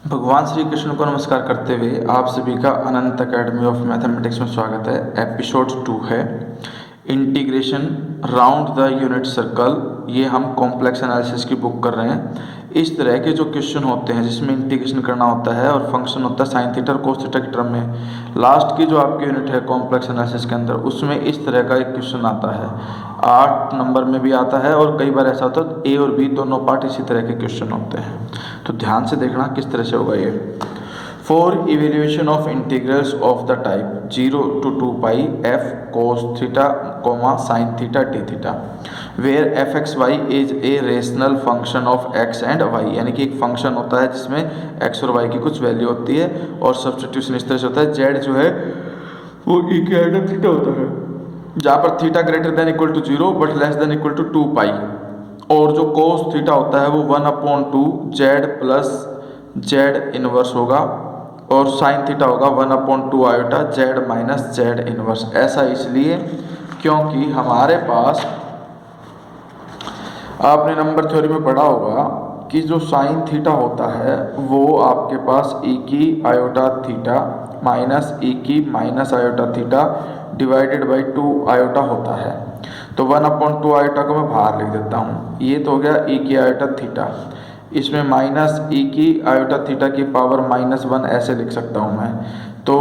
भगवान श्री कृष्ण को नमस्कार करते हुए आप सभी का अनंत अकेडमी ऑफ मैथमेटिक्स में स्वागत है। एपिसोड 2 है integration round the unit circle. ये हम कॉम्प्लेक्स एनालिसिस की बुक कर रहे हैं। इस तरह के जो क्वेश्चन होते हैं जिसमें इंटीग्रेशन करना होता है और फंक्शन होता है साइन थीटा और कोस थीटा की टर्म में, लास्ट की जो आपकी यूनिट है कॉम्प्लेक्स एनालिसिस के अंदर, उसमें इस तरह का एक क्वेश्चन आता है। 8 नंबर में भी आता है और कई बार ऐसा होता है ए और बी दोनों पार्ट इसी तरह के क्वेश्चन होते हैं। तो ध्यान से देखना किस तरह से होगा ये। For evaluation of integrals of the type 0 to 2 pi f cos theta sin theta d theta where f x y is a rational function of x and y, यानी कि एक फंक्शन होता है जिसमें x और y की कुछ value होती है और सब्स्टिट्यूशन इस तरह से होता है। z जो है वो e के आइडल थीटा होता है, जहाँ पर theta greater than equal to 0 but less than equal to 2 pi, और जो कोस थीटा होता है वो 1/2 z प्लस z इनवर्स होगा और साइन थीटा होगा 1/2 iota z minus z inverse. ऐसा इसलिए क्योंकि हमारे पास आपने नंबर थ्योरी में पढ़ा होगा कि जो साइन थीटा होता है वो आपके पास e की आयोटा थीटा माइनस e की minus iota theta divided by 2 iota होता है। तो 1/2 आयोटा को मैं बाहर लिख देता हूँ। ये तो हो गया e की आयोटा थीटा, इसमें माइनस e की आयोटा थीटा की पावर -1 ऐसे लिख सकता हूँ मैं। तो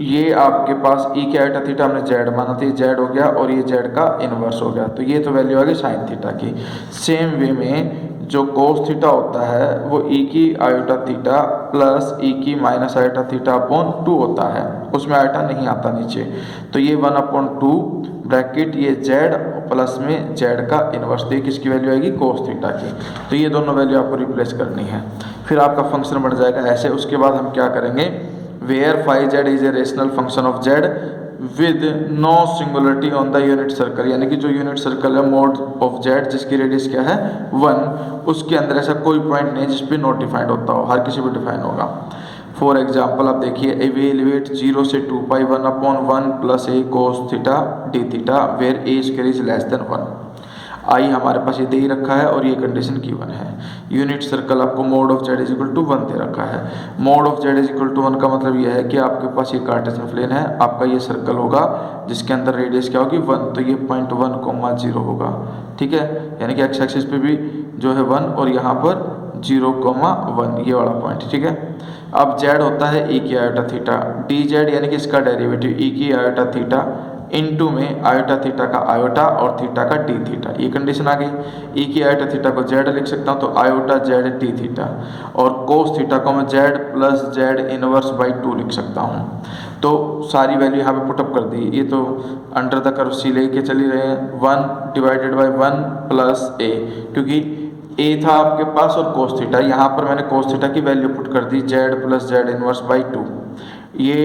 ये आपके पास e की आयोटा थीटा हमने z माना था, ये z हो गया और ये z का इनवर्स हो गया। तो ये तो वैल्यू आ गई साइन थीटा की। सेम वे में जो कोस थीटा होता है वो e की आयोटा थीटा प्लस e की माइनस आयोटा थीटा अपॉन 2 होता है, उसमें आयोटा नहीं आता नीचे। तो ये 1/2 ब्रैकेट ये z प्लस में z का इनवर्स, तो ये किसकी वैल्यू आएगी कोस थीटा की। तो ये दोनों वैल्यू आपको रिप्लेस करनी है, फिर आपका फंक्शन बन जाएगा ऐसे। उसके बाद हम क्या करेंगे, where phi z is a rational function of z with no singularity on the unit circle, यानी कि जो यूनिट सर्कल है मोड ऑफ z जिसकी रेडियस क्या है 1, उसके अंदर ऐसा कोई पॉइंट नहीं जिस पे नॉट डिफाइंड होता हो, हर किसी पे डिफाइन होगा। फॉर एग्जाम्पल आप देखिए, एवेल्युएट 0 से 2 pi 1/1 plus a cos theta d theta where a square is less than 1। आई हमारे पास ये दे ही रखा है और ये कंडीशन गिवन है। यूनिट सर्कल आपको mod of z is equal to 1 दे रखा है। Mod of z is equal to 1 का मतलब ये है कि आपके पास ये कार्टेशियन प्लेन है, आपका ये सर्कल होगा जिसके अंदर रेडियस क्या होगी 1, तो ये पॉइंट 1,0 होगा, ठीक है। यानी कि एक्स एक्सिस पे भी जो है 1 और यहाँ पर 0,1 ये वाला पॉइंट, ठीक है। अब z होता है e की आयोटा थीटा डी जेड, यानी कि इसका डेरिवेटिव e की आयोटा थीटा इनटू में आयोटा थीटा का आयोटा और थीटा का डी थीटा, ये कंडीशन आ गई। e की आयोटा थीटा को z लिख सकता हूँ तो आयोटा z डी थीटा, और कोस थीटा को मैं z plus z inverse by 2 लिख सकता हूँ। तो सारी वैल्यू यहाँ पे पुटअप कर दी। ये तो अंडर द कर्व सी लेके चली रहे हैं, 1 डिवाइडेड बाई 1 प्लस a, क्योंकि a था आपके पास और कोस थीटा, यहाँ पर मैंने कोस थीटा की वैल्यू पुट कर दी z plus z inverse by 2। ये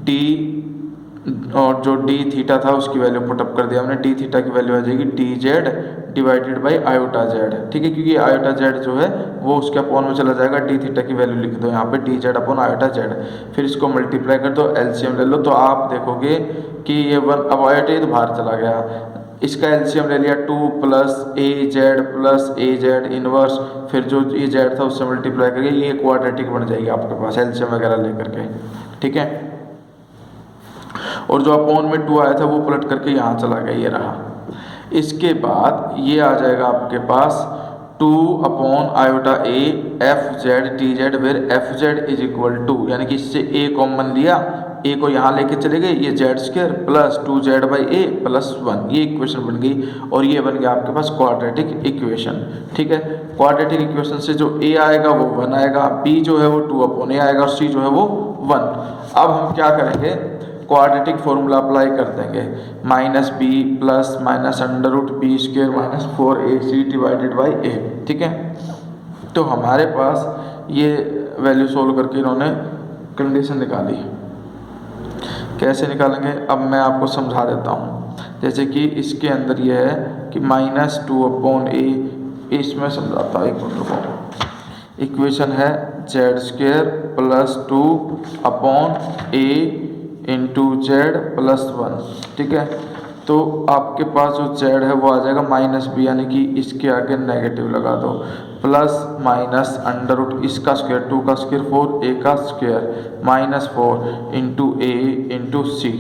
d और जो डी थीटा था उसकी वैल्यू पुटअप कर दिया हमने, डी थीटा की वैल्यू आ जाएगी D Z divided by iota Z, ठीक है, क्योंकि आयोटा जेड जो है वो उसके अपॉन में चला जाएगा। डी थीटा की वैल्यू लिख दो यहाँ पे D Z upon iota Z, फिर इसको मल्टीप्लाई कर दो, एलसीएम ले लो, तो आप देखोगे कि ये 1, अब आयोटा तो बाहर चला गया, इसका एलसीएम ले लिया 2 प्लस ए जेड प्लस ए जेड इनवर्स, फिर जो ये जेड था उससे मल्टीप्लाई करके ये क्वाड्रेटिक बन जाएगी आपके पास एलसीएम वगैरह लेकर के, ठीक है। और जो अपॉन में 2 आया था वो पलट करके यहाँ चला गया, ये रहा। इसके बाद ये आ जाएगा आपके पास 2 upon iota a f z t z where f z is equal to, यानी कि इससे ए कॉमन लिया, ए को यहाँ लेके चले गए, ये Z square plus 2z by a plus 1, ये इक्वेशन बन गई और ये बन गया आपके पास क्वाड्रेटिक इक्वेशन, ठीक है। क्वाड्रेटिक इक्वेशन से जो a आएगा वो 1 आएगा, b जो है वो 2 अपॉन ए आएगा और c जो है वो 1। अब हम क्या करेंगे, क्वाड्रेटिक फॉर्मूला अप्लाई कर देंगे, -b plus minus under root b square minus 4ac divided by a, ठीक है। तो हमारे पास ये वैल्यू सोल्व करके इन्होंने कंडीशन निकाली। कैसे निकालेंगे अब मैं आपको समझा देता हूँ। जैसे कि इसके अंदर ये है कि -2 अपॉन ए, इसमें समझाता हूँ, एक मिनट रुको। इक्वेशन है जेड स्क्वायर प्लस 2 अपॉन ए इंटू जेड प्लस 1, ठीक है। तो आपके पास जो जेड है वो आ जाएगा माइनस बी, यानी कि इसके आगे नेगेटिव लगा दो, प्लस माइनस अंडर रूट इसका स्क्वायर 2 का स्क्वायर 4 ए का square minus 4 into a into c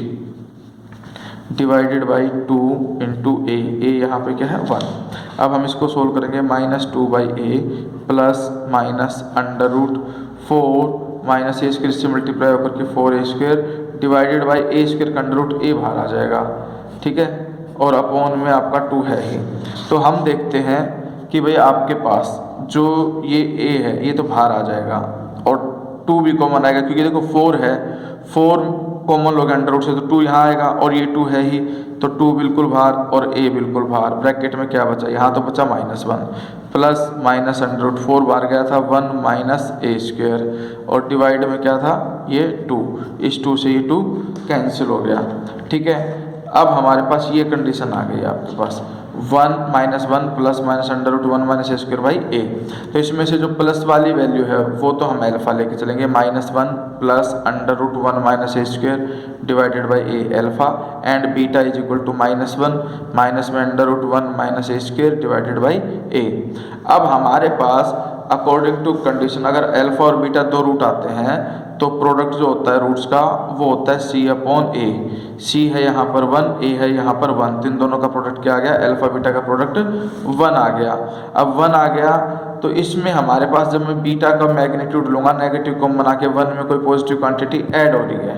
divided by 2 into a यहाँ पे क्या है 1। अब हम इसको सोल्व करेंगे, minus 2 by a plus minus under root 4 minus a square से मल्टीप्लाई होकर के 4 a square divided by a square का अंडर रूट ए बाहर आ जाएगा, ठीक है, और अपॉन में आपका 2 है ही। तो हम देखते हैं कि भाई आपके पास जो ये ए है ये तो बाहर आ जाएगा और 2 भी कॉमन आएगा, क्योंकि देखो 4 है, 4 कॉमन लोग अंडर रूट से, तो 2 यहाँ आएगा और ये 2 है ही, तो 2 बिल्कुल बाहर और a बिल्कुल बाहर। ब्रैकेट में क्या बचा, यहाँ तो बचा -1 प्लस माइनस अंडर रूट 4 बाहर गया था 1 माइनस ए स्क्वायर और डिवाइड में क्या था ये 2, इस 2 से ये 2 कैंसिल हो गया, ठीक है। अब हमारे पास ये कंडीशन आ गई आपके पास 1 -1 plus minus under root 1 minus a square by a. तो इसमें से जो प्लस वाली वैल्यू है वो तो हम एल्फा लेके चलेंगे, -1 plus under root 1 minus a square divided by a alpha and beta is equal to -1 minus में under root 1 minus a square divided by a. अब हमारे पास अकॉर्डिंग टू कंडीशन अगर एल्फा और बीटा दो रूट आते हैं तो प्रोडक्ट जो होता है रूट्स का वो होता है c अपॉन ए। c है यहाँ पर 1, a है यहाँ पर 1, तो इन दोनों का प्रोडक्ट क्या आ गया, अल्फा बीटा का प्रोडक्ट 1 आ गया। अब 1 आ गया तो इसमें हमारे पास जब मैं बीटा का मैग्नीट्यूड लूँगा नेगेटिव कॉमन बना के 1 में कोई पॉजिटिव क्वांटिटी ऐड हो रही है,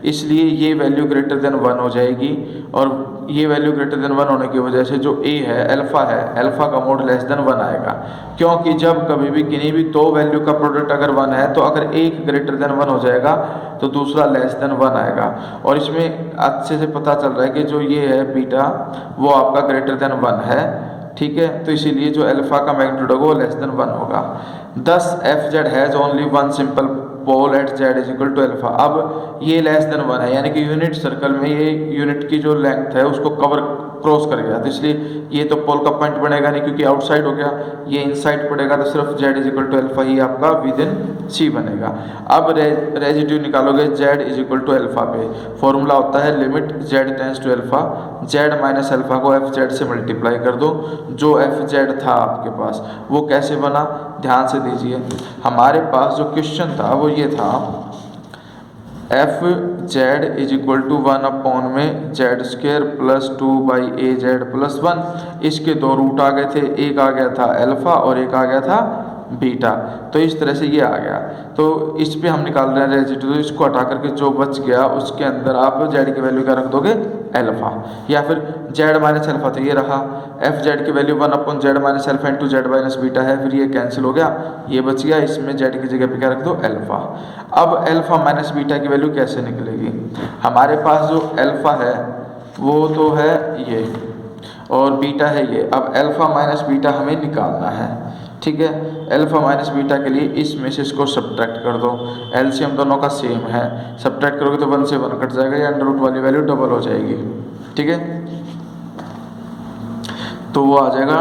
इसलिए ये वैल्यू ग्रेटर देन 1 हो जाएगी और ये वैल्यू ग्रेटर देन 1 होने की वजह से जो a है अल्फा का मोड लेस देन 1 आएगा, क्योंकि जब कभी भी किन्हीं भी दो वैल्यू का प्रोडक्ट अगर 1 है तो अगर एक ग्रेटर देन 1 हो जाएगा तो दूसरा लेस देन 1 आएगा। और इसमें अच्छे से पता चल रहा है कि जो ये है बीटा वो आपका ग्रेटर देन 1 है, ठीक है, तो इसीलिए जो अल्फा का मैग्नीट्यूड होगा वो लेस देन 1 होगा। Thus fz has only one simple pole at z is equal to alpha. अब ये लेस देन 1 है, यानी कि यूनिट सर्कल में ये यूनिट की जो लेंथ है उसको कवर क्रॉस कर गया, तो इसलिए ये तो पोल का पॉइंट बनेगा नहीं क्योंकि आउटसाइड हो गया, ये इनसाइड पड़ेगा तो सिर्फ z is equal to alpha ही आपका विद इन c बनेगा। अब रेजिड्यू निकालोगे z is equal to alpha पे, फॉर्मूला होता है limit z tends to alpha, z minus alpha को fz से मल्टीप्लाई कर दो। जो fz था आपके पास वो कैसे बना, ध्यान से दीजिए, हमारे पास जो क्वेश्चन था वो ये था f z is equal to 1 upon में z square plus 2 by a z plus 1। इसके दो रूट आ गए थे, एक आ गया था अल्फा और एक आ गया था बीटा, तो इस तरह से ये आ गया। तो इस पे हम निकाल रहे हैं रेजिड्यू, तो इसको हटा करके जो बच गया उसके अंदर आप जेड की वैल्यू क्या रख दोगे, अल्फा, या फिर जेड माइनस अल्फा, तो ये रहा एफ जेड की value 1 upon Z minus alpha into Z minus beta है, फिर ये कैंसिल हो गया, ये बच गया, इसमें जेड की जगह पे क्या रख दो, अल्फा। अब अल्फा माइनस बीटा की वैल्यू कैसे निकलेगी, हमारे पास जो अल्फा है वो तो है ये और बीटा है ये। अब अल्फा माइनस बीटा हमें निकालना है, ठीक है। अल्फा माइनस बीटा के लिए इसमें से इसको सब्ट्रैक्ट कर दो, एलसीएम दोनों का सेम है, सब्ट्रैक्ट करोगे तो 1 से 1 कट जाएगा, या अंडर रूट वाली वैल्यू डबल हो जाएगी, ठीक है। तो वो आ जाएगा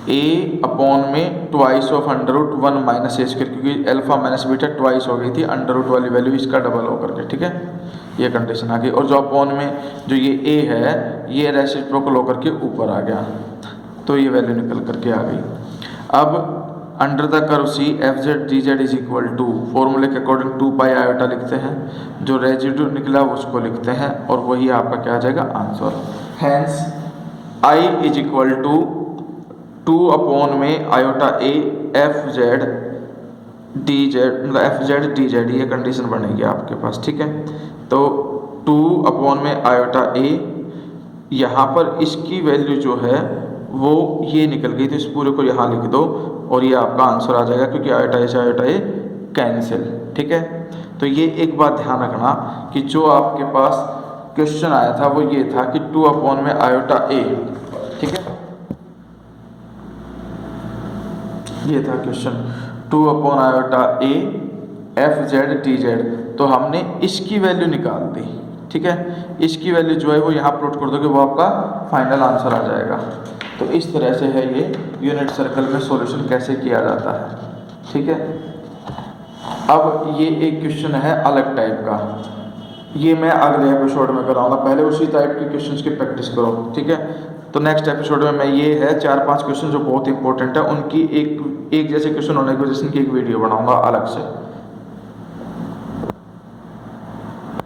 a अपॉन में twice of under root 1 minus a square, क्योंकि अल्फा माइनस बीटा ट्वाइस हो गई थी, अंडर रूट वाली वैल्यू इसका डबल होकर के, ठीक है, ये कंडीशन आ गई। और जो अपॉन में जो ये a है ये रेसिप्रोकल होकर के ऊपर आ गया, तो ये वैल्यू निकल करके आ गई। अब under the curve c f z d z is equal to, फॉर्मूले के अकॉर्डिंग 2 पाई आयोटा लिखते हैं, जो रेजिड्यू निकला उसको लिखते हैं और वही आपका क्या आ जाएगा, answer. Hence I is equal to 2 upon में iota a f z d z, मतलब एफ जेड डी जेड, ये कंडीशन बनेगी आपके पास, ठीक है। तो 2 अपॉन में आयोटा ए, यहाँ पर इसकी वैल्यू जो है वो ये निकल गई, तो इस पूरे को यहाँ लिख दो और ये आपका आंसर आ जाएगा, क्योंकि आयोटा से आयोटा ए कैंसिल, ठीक है। तो ये एक बात ध्यान रखना कि जो आपके पास क्वेश्चन आया था वो ये था कि 2 अपॉन में आयोटा ए, ठीक है, ये था question 2 upon iota a f z t Z, तो हमने इसकी वैल्यू निकाल दी, ठीक है। इसकी वैल्यू जो है वो यहाँ प्लॉट कर दोगे, वो आपका फाइनल आंसर आ जाएगा। तो इस तरह से है ये यूनिट सर्कल में सॉल्यूशन कैसे किया जाता है, ठीक है। अब ये एक क्वेश्चन है अलग टाइप का, ये मैं अगले एपिसोड में कराऊंगा, पहले उसी टाइप के क्वेश्चंस की प्रैक्टिस करो, ठीक है। तो नेक्स्ट एपिसोड में मैं ये है 4-5 क्वेश्चन जो बहुत इंपॉर्टेंट है उनकी एक जैसे क्वेश्चन होने की वजह से इनकी एक वीडियो बनाऊंगा अलग से।